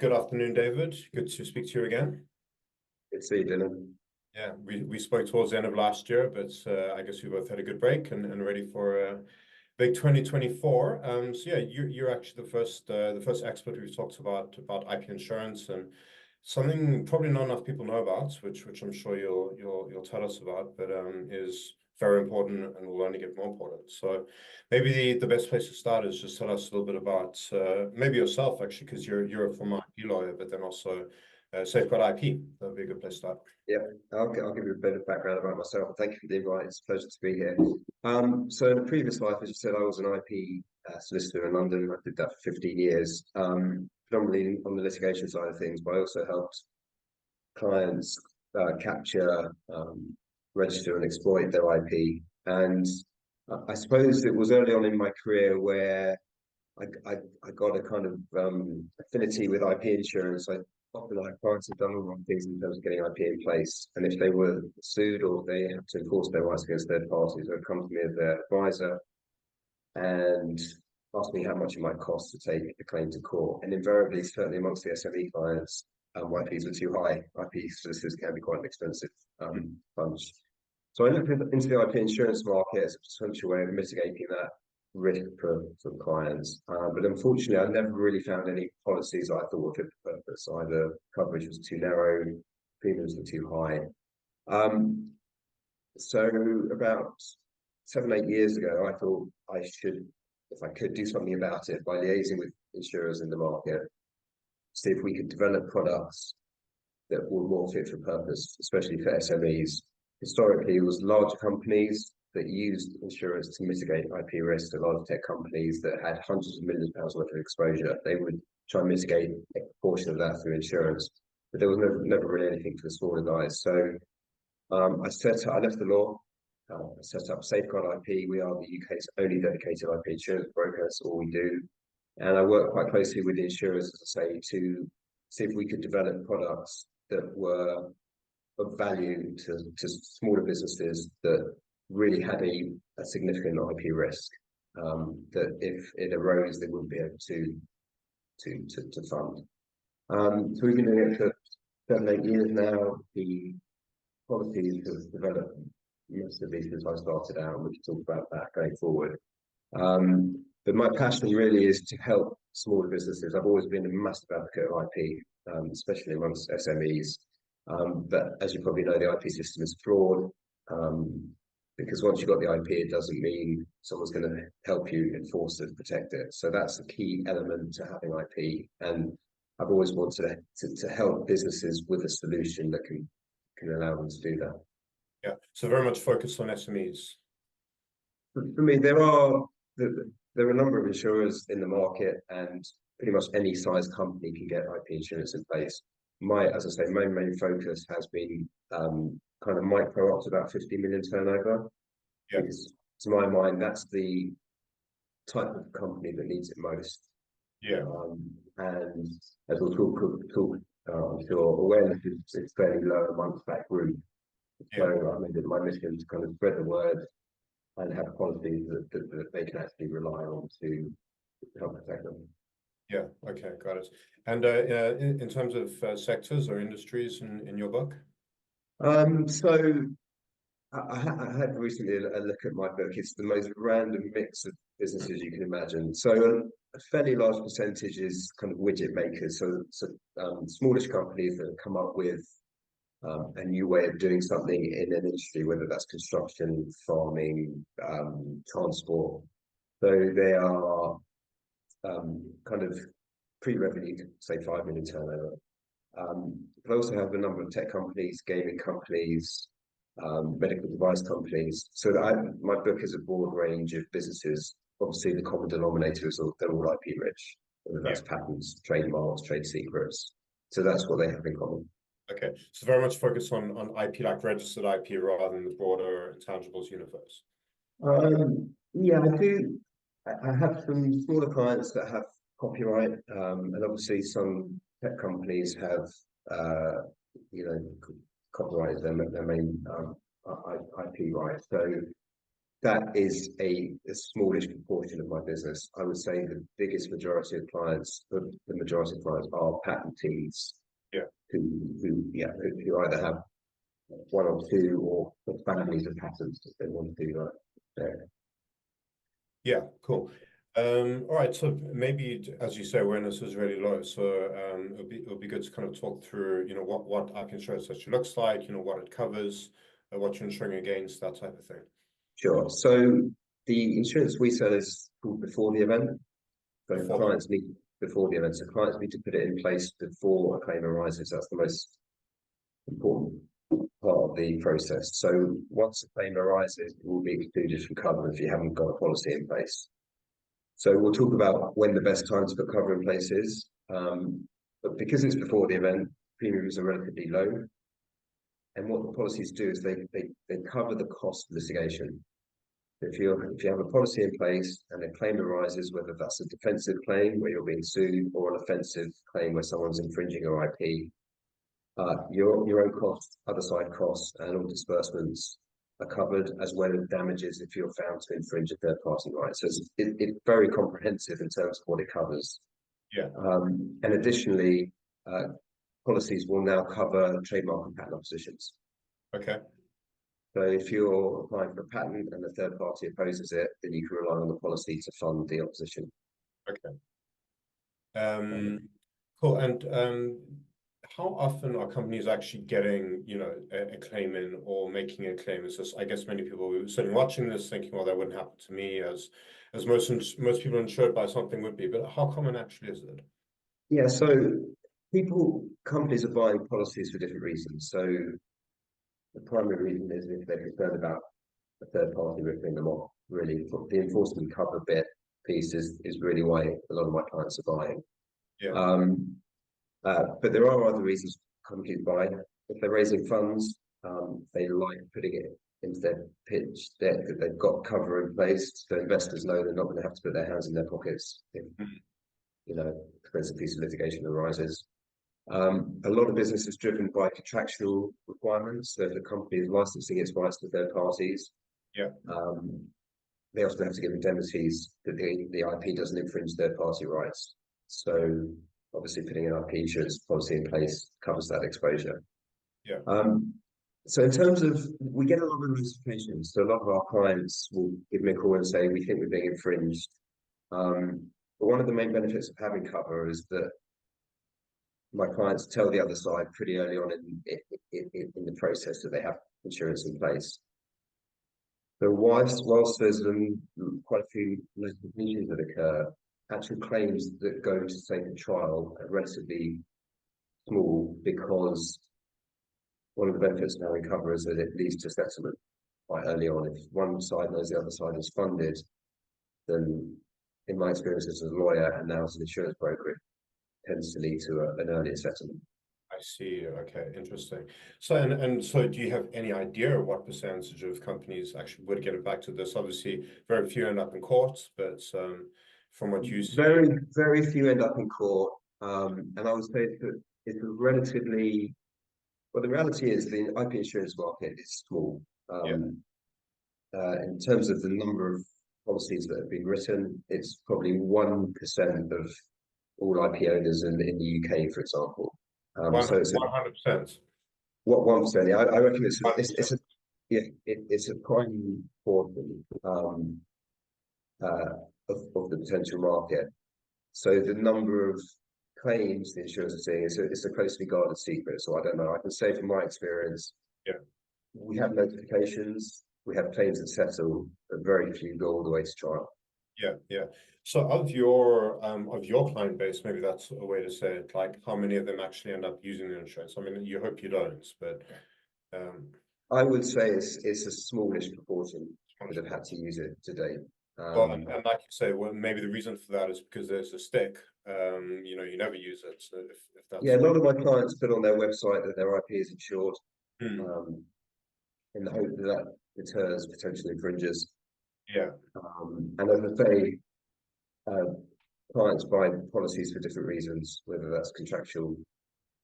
Good afternoon, David. Good to speak to you again. Good to see you, Dylan. Yeah, we spoke towards the end of last year, but I guess we both had a good break and ready for big 2024. So yeah, you're actually the first expert we've talked about IP insurance, and something probably not enough people know about, which I'm sure you'll tell us about, but is very important and will only get more important. So maybe the best place to start is just tell us a little bit about maybe yourself, actually, because you're a former IP lawyer, but then also Safeguard IP. That'd be a good place to start. Yeah, I'll give you a bit of background about myself. Thank you for the invite. It's a pleasure to be here. So in a previous life, as you said, I was an IP solicitor in London. I did that for 15 years, predominantly on the litigation side of things, but I also helped clients capture, register and exploit their IP. And I suppose it was early on in my career where I got a kind of affinity with IP insurance. I often like clients have done all the wrong things in terms of getting IP in place, and if they were sued or they had to enforce their rights against third parties, they would come to me as their advisor and ask me how much it might cost to take a claim to court. And invariably, certainly amongst the SME clients, IPs were too high. IP solicitors can be quite an expensive bunch. So I looked into the IP insurance market as a potential way of mitigating that risk for clients, but unfortunately I never really found any policies I thought were fit for purpose. Either coverage was too narrow, premiums were too high. So about 7-8 years ago, I thought I should, if I could, do something about it by liaising with insurers in the market, see if we could develop products that were more fit for purpose, especially for SMEs. Historically, it was large companies that used insurance to mitigate IP risk. A lot of tech companies that had hundreds of millions of pounds worth of exposure, they would try and mitigate a portion of that through insurance. But there was never really anything for the smaller guys. So I left the law, I set up Safeguard IP. We are the UK's only dedicated IP insurance broker. That's all we do. And I work quite closely with the insurers, as I say, to see if we could develop products that were of value to smaller businesses that really had a significant IP risk, that if it arose, they wouldn't be able to fund. So we've been doing it for 7-8 years now. The policies have developed most of these since I started out, and we can talk about that going forward. But my passion really is to help smaller businesses. I've always been a massive advocate of IP, especially amongst SMEs. But as you probably know, the IP system is flawed. Because once you've got the IP, it doesn't mean someone's going to help you enforce it, protect it. So that's the key element to having IP. And I've always wanted to help businesses with a solution that can allow them to do that. Yeah, so very much focused on SMEs. For me, there are a number of insurers in the market, and pretty much any size company can get IP insurance in place. As I say, my main focus has been kind of micro up to about 50 million turnover. Yeah. Because to my mind, that's the type of company that needs it most. Yeah. And as we'll talk I'm sure awareness is fairly low amongst that group. So I made it my mission to kind of spread the word and have policies that they can actually rely on to help protect them. Yeah, okay, got it. And in terms of sectors or industries in your book? So I had recently a look at my book. It's the most random mix of businesses you can imagine. So a fairly large percentage is kind of widget makers. So smallish companies that have come up with a new way of doing something in an industry, whether that's construction, farming, transport. So they are kind of pre-revenue, say 5 million turnover. But I also have a number of tech companies, gaming companies, medical device companies. So my book is a broad range of businesses. Obviously, the common denominator is they're all IP rich, whether that's patents, trademarks, trade secrets. So that's what they have in common. Okay, so very much focused on IP, like registered IP, rather than the broader intangibles universe. Yeah, I do. I have some smaller clients that have copyright, and obviously some tech companies have, copyright their main IP rights. So that is a smallish proportion of my business. I would say the biggest majority of clients, the majority of clients are patentees Yeah. who either have one or two or families of patents that they want to do that there. Yeah, cool. All right, so maybe as you say, awareness is really low. So it'll be good to kind of talk through, what IP insurance actually looks like, what it covers, what you're insuring against, that type of thing. Sure. So the insurance we sell is called before the event. So clients need before the event. So clients need to put it in place before a claim arises. That's the most important part of the process. So once a claim arises, it will be excluded from cover if you haven't got a policy in place. So we'll talk about when the best time to put cover in place is. But because it's before the event, premiums are relatively low. And what the policies do is they cover the cost of litigation. If you have a policy in place and a claim arises, whether that's a defensive claim where you're being sued or an offensive claim where someone's infringing your IP, your own costs, other side costs, and all disbursements are covered, as well as damages if you're found to infringe a third party right. So it's very comprehensive in terms of what it covers. Yeah. And additionally, policies will now cover trademark and patent oppositions. Okay. So if you're applying for a patent and the third party opposes it, then you can rely on the policy to fund the opposition. Okay. Cool. And how often are companies actually getting, a claim in or making a claim? It's just, I guess many people who are sitting watching this thinking, well, that wouldn't happen to me, as most people insured by something would be. But how common actually is it? Yeah, so companies are buying policies for different reasons. So the primary reason is if they're concerned about a third party ripping them off. Really, the enforcement cover piece is really why a lot of my clients are buying. Yeah. But there are other reasons companies buy. If they're raising funds, they like putting it into their pitch deck that they've got cover in place, so investors know they're not going to have to put their hands in their pockets if expensive piece of litigation arises. A lot of business is driven by contractual requirements. So if the company is licensing its rights to third parties, Yeah. they also have to give indemnities that the IP doesn't infringe third party rights. So obviously putting an IP insurance policy in place covers that exposure. Yeah. So in terms of, we get a lot of notifications. So a lot of our clients will give me a call and say, we think we're being infringed. But one of the main benefits of having cover is that my clients tell the other side pretty early on in the process that they have insurance in place. So whilst there's quite a few notifications that occur, actual claims that go to say the trial are relatively small, because one of the benefits of having cover is that it leads to settlement quite early on. If one side knows the other side is funded, then in my experience as a lawyer and now as an insurance broker, it tends to lead to an earlier settlement. I see. Okay, interesting. So and so, do you have any idea what percentage of companies actually would get it back to this? Obviously, very few end up in court, but from what you see, very few end up in court. And I would say that it's a relatively, well, the reality is the IP insurance market is small. In terms of the number of policies that have been written, it's probably 1% of all IP owners in the UK, for example. So it's 100%. What 1%? Yeah, I reckon it's a prime portion of the potential market. So the number of claims the insurers are seeing is a closely guarded secret. So I don't know. I can say from my experience, we have notifications, we have claims that settle, but very few go all the way to trial. Yeah. So of your client base, maybe that's a way to say it, like how many of them actually end up using the insurance? I mean, you hope you don't, but I would say it's a smallish proportion that have had to use it to date. Well, and like you say, well, maybe the reason for that is because there's a stick. You never use it. So if that's a lot of my clients put on their website that their IP is insured, in the hope that deters potential infringers. Yeah. And as I say, clients buy policies for different reasons, whether that's contractual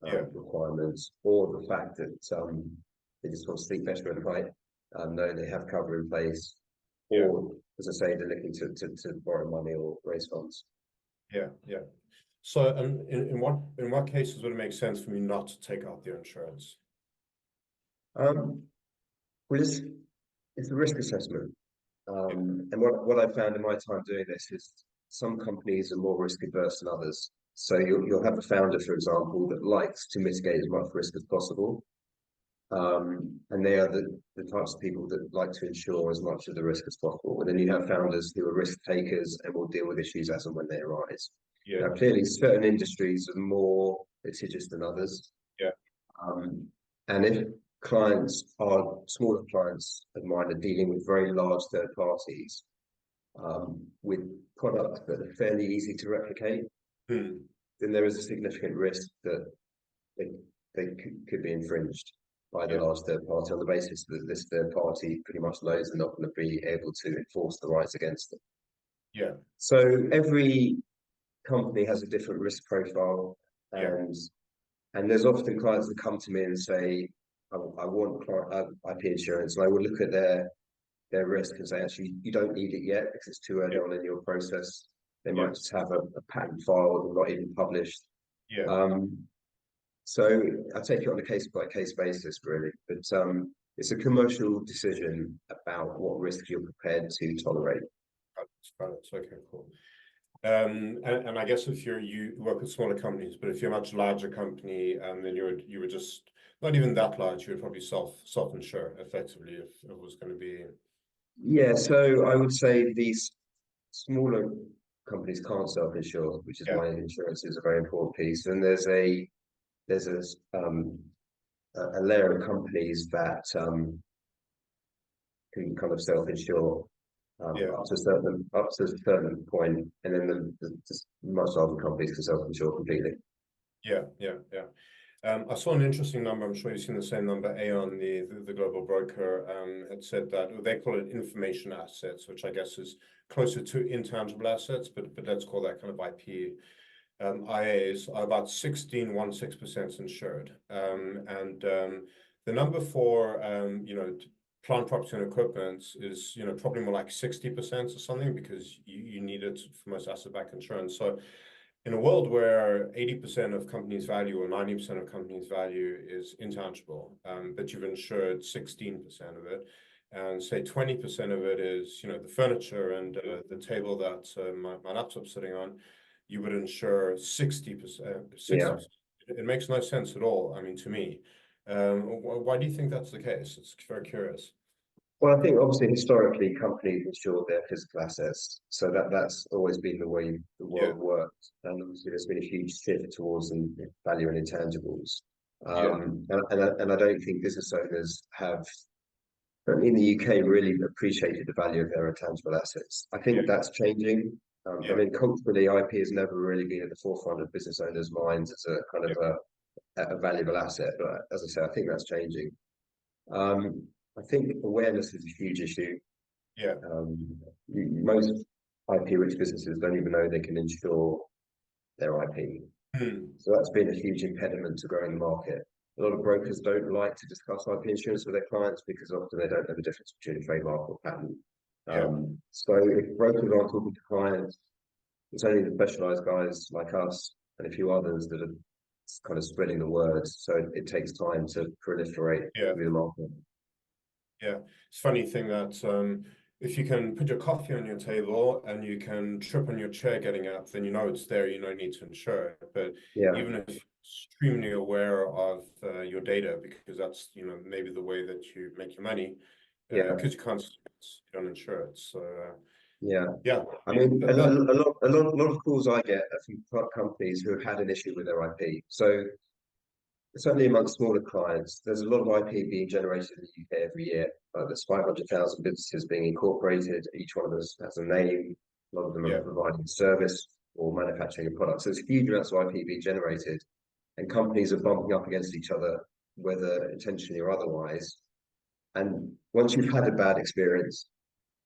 requirements or the fact that they just want to sleep better at night, know they have cover in place. Yeah. or as I say, they're looking to borrow money or raise funds. Yeah. Yeah. So, in what cases would it make sense for me not to take out the insurance? Well, it's the risk assessment. Yeah. And what I've found in my time doing this is some companies are more risk averse than others. So you'll have a founder, for example, that likes to mitigate as much risk as possible. And they are the types of people that like to insure as much of the risk as possible. And then you have founders who are risk takers and will deal with issues as and when they arise. Yeah. Now, clearly, certain industries are more litigious than others. Yeah. Um, and if clients are smaller clients of mine are dealing with very large third parties with products that are fairly easy to replicate, Hmm. then there is a significant risk that they, could be infringed by the Yeah. large third party on the basis that this third party pretty much knows they're not going to be able to enforce the rights against them. Yeah. So every company has a different risk profile, Yeah. and there's often clients that come to me and say, I want IP insurance, and I will look at their risk and say, actually, you don't need it yet because it's too early Yeah. on in your process. They Yeah. might just have a patent filed or not even published. Yeah. Um, so I take it on a case by case basis, really. But it's a commercial decision about what risk you're prepared to tolerate. Got it. Okay, cool. And I guess if you work with smaller companies, but if you're a much larger company, then you would just not even that large, you would probably self-insure effectively if it was going to be. Yeah, so I would say these smaller companies can't self-insure, which is Yeah. why insurance is a very important piece. And there's a layer of companies that can kind of self-insure Yeah. up to a certain point, and then the much larger companies can self-insure completely. Yeah. Yeah. Yeah. I saw an interesting number. I'm sure you've seen the same number. Aon, the global broker, had said that they call it information assets, which I guess is closer to intangible assets, but let's call that kind of IP. IAs are about 16.16% insured, and the number for plant, property, and equipment is probably more like 60% or something because you need it for most asset-backed insurance. So in a world where 80% of companies' value or 90% of companies' value is intangible, but you've insured 16% of it, and say 20% of it is, the furniture and the table that my laptop's sitting on, you would insure 60%. Yeah. 60%. It makes no sense at all, I mean, to me. Why do you think that's the case? It's very curious. Well, I think obviously historically companies insure their physical assets, so that's always been the way the Yeah, world worked, and obviously there's been a huge shift towards value and intangibles. yeah, And I don't think business owners have, certainly in the UK, really appreciated the value of their intangible assets. I yeah, think that's changing. I yeah, mean, culturally, IP has never really been at the forefront of business owners' minds as a kind yeah, of a valuable asset. But as I say, I think that's changing. I think awareness is a huge issue. yeah. Most IP-rich businesses don't even know they can insure their IP. Hmm. So that's been a huge impediment to growing the market. A lot of brokers don't like to discuss IP insurance with their clients because often they don't know the difference between a trademark or patent. Yeah, So if brokers aren't talking to clients, it's only the specialized guys like us and a few others that are kind of spreading the word. So it takes time to proliferate yeah. through the market. Yeah, it's a funny thing that if you can put your coffee on your table and you can trip on your chair getting up, then you know it's there. You don't need to insure it. But Yeah, even if you're extremely aware of your data, because that's maybe the way that you make your money, yeah, because you can't, you don't insure it. So yeah. yeah, I I mean mean, a lot of calls I get are from companies who have had an issue with their IP. So certainly amongst smaller clients, there's a lot of IP being generated in the UK every year. There's 500,000 businesses being incorporated. Each one of us has a name. A lot of them are yeah, providing service or manufacturing a product. So there's huge amounts of IP being generated, and companies are bumping up against each other, whether intentionally or otherwise. And once you've had a bad experience,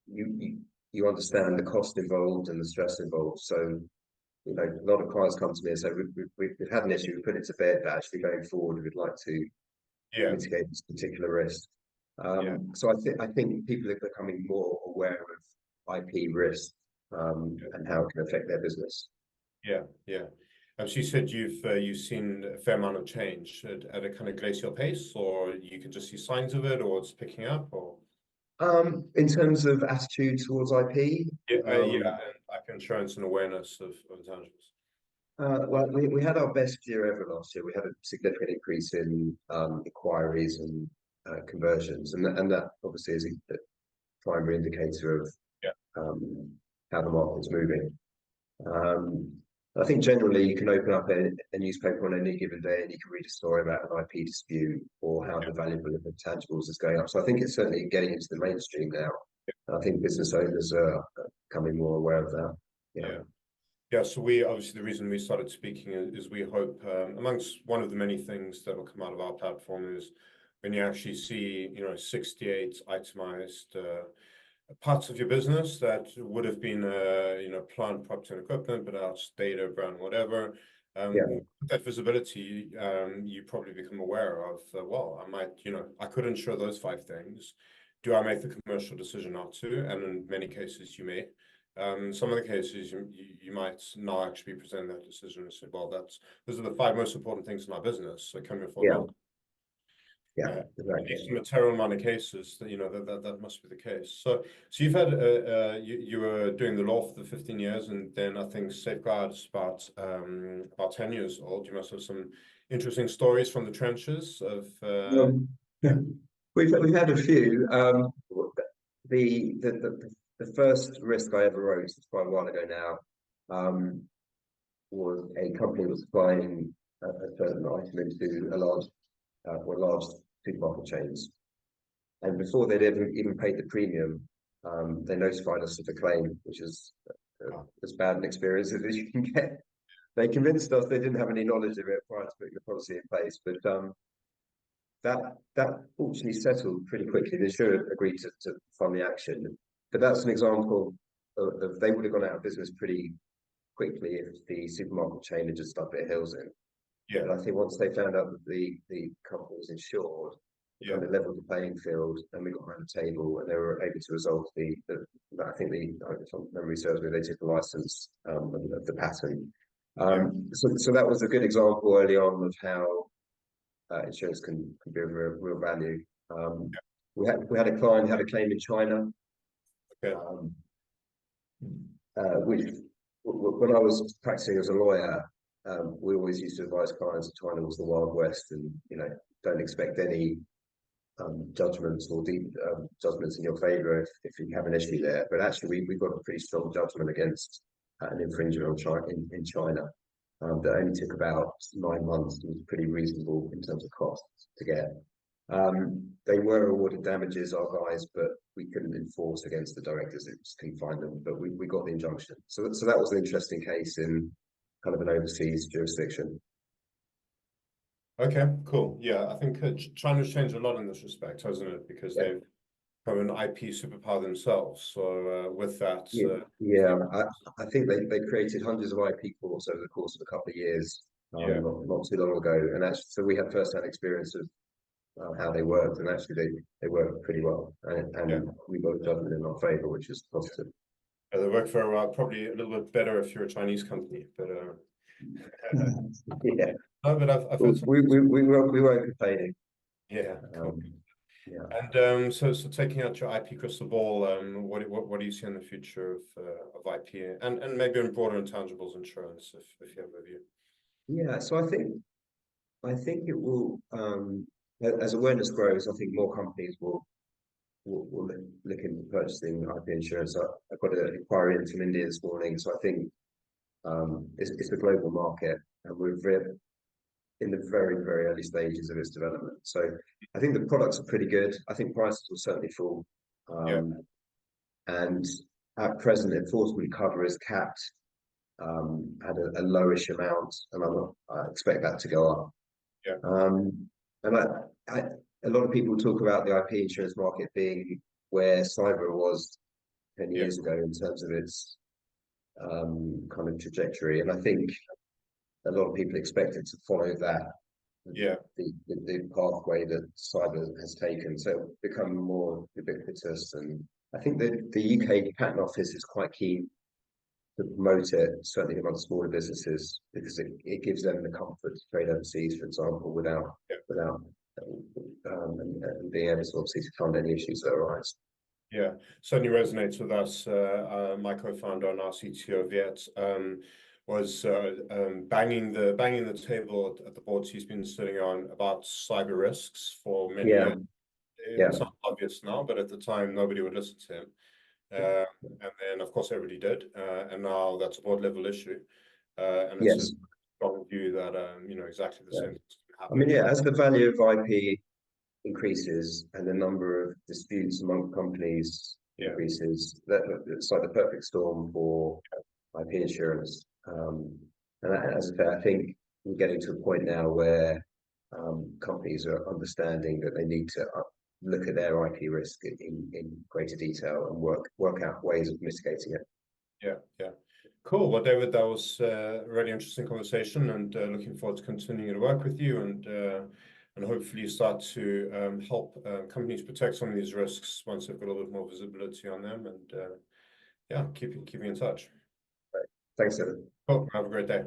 you understand the cost involved and the stress involved. So a lot of clients come to me and say, we've had an issue, we put it to bed, but actually going forward, we'd like to yeah, mitigate this particular risk. Yeah. So I think people are becoming more aware of IP risk and how it can affect their business. Yeah, yeah. So you said you've seen a fair amount of change at a kind of glacial pace, or you can just see signs of it, or it's picking up, or In terms of attitude towards IP, yeah, and like insurance and awareness of intangibles. well, we had our best year ever last year. We had a significant increase in inquiries and conversions, and that obviously is a primary indicator of Yeah, um, how the market's moving. Um, I think generally you can open up a newspaper on any given day and you can read a story about an IP dispute or how yeah, the value of intangibles is going up. So I think it's certainly getting into the mainstream now. I think business owners are becoming more aware of that. Yeah. yeah. Yeah, so we obviously the reason we started speaking is we hope amongst one of the many things that will come out of our platform is when you actually see 68 itemized parts of your business that would have been plant, property and equipment, but now it's data, brand, whatever. Yeah. With that visibility, you probably become aware of well, I might I could insure those 5 things. Do I make the commercial decision not to? And in many cases, you may. Some of the cases you might not actually be presenting that decision and say, well, those are the 5 most important things in our business. So can we afford Yeah. not? Yeah. At Exactly. least a material amount of cases that that must be the case. So you've had you were doing the law for the 15 years, and then I think Safeguard's about 10 years old. You must have some interesting stories from the trenches of Um, yeah, we've had a few. The first risk I ever wrote, it's quite a while ago now, was a company was supplying a certain item into large supermarket chains. And before they'd ever even paid the premium, they notified us of the claim, which is as bad an experience as you can get. They convinced us they didn't have any knowledge of it prior to putting the policy in place, but that fortunately settled pretty quickly. The insurer agreed to fund the action, but that's an example of they would have gone out of business pretty quickly if the supermarket chain had just stuck their heels in. yeah, But I think once they found out that the company was insured, it yeah, kind of leveled the playing field, and we got around the table, and they were able to resolve I think if memory serves me, they took the license of the patent. yeah, So that was a good example early on of how insurance can be of real value. Um, we had a client had a claim in China, okay, um, which when I was practicing as a lawyer, we always used to advise clients that China was the Wild West, and don't expect any judgments or deep judgments in your favour if you have an issue there. But actually, we got a pretty strong judgment against an infringer in China that only took about 9 months and was pretty reasonable in terms of costs to get. They were awarded damages, our guys, but we couldn't enforce against the directors. It just couldn't find them, but we got the injunction. So that was an interesting case in kind of an overseas jurisdiction. okay, cool. Yeah, I think China's changed a lot in this respect, hasn't it? Because Yeah, they've become an IP superpower themselves. So with that, yeah, yeah. I think they created hundreds of IP courts over the course of a couple of years, yeah, not too long ago, and actually, so we had first-hand experience of how they worked, and actually they worked pretty well, yeah. and we got a judgment in our favour, which is positive. They work very well. Probably a little bit better if you're a Chinese company, but Yeah, no, but I've heard some. we weren't complaining. Yeah, cool. Um, yeah. And so taking out your IP crystal ball, what do you see in the future of IP and maybe in broader intangibles insurance, if you have a view? Yeah, so I think it will as awareness grows, I think more companies will look into purchasing IP insurance. I've got an inquiry in from India this morning, so I think it's a global market, and we're in the very, very early stages of its development. So I think the products are pretty good. I think prices will certainly fall. Yeah, And at present, enforcement cover is capped at a lowish amount, and I expect that to go up. yeah, And a lot of people talk about the IP insurance market being where cyber was 10 yeah, years ago in terms of its kind of trajectory. And I think a lot of people expect it to follow that Yeah. the pathway that cyber has taken. So it's become more ubiquitous, and I think that the UK Patent Office is quite key to promote it, certainly among smaller businesses, because it gives them the comfort to trade overseas, for example, without and being able to obviously to fund any issues that arise. Yeah, certainly resonates with us. My co-founder and our CTO Viet was banging the table at the boards he's been sitting on about cyber risks for many Yeah, years. yeah, It's not obvious now, but at the time nobody would listen to him. And then of course everybody did, and now that's a board level issue. And it's a yes, strong view that exactly the yeah. same thing's going to I mean, happen. yeah, as the value of IP increases and the number of disputes among companies Yeah, increases, that it's like the perfect storm for IP insurance. And as I say, I think we're getting to a point now where companies are understanding that they need to look at their IP risk in greater detail and work out ways of mitigating it. yeah, yeah. Cool. Well, David, that was a really interesting conversation, and looking forward to continuing to work with you, and hopefully start to help companies protect some of these risks once they've got a little bit more visibility on them, and yeah, keeping in touch. Thanks, Dylan. Cool. Have a great day.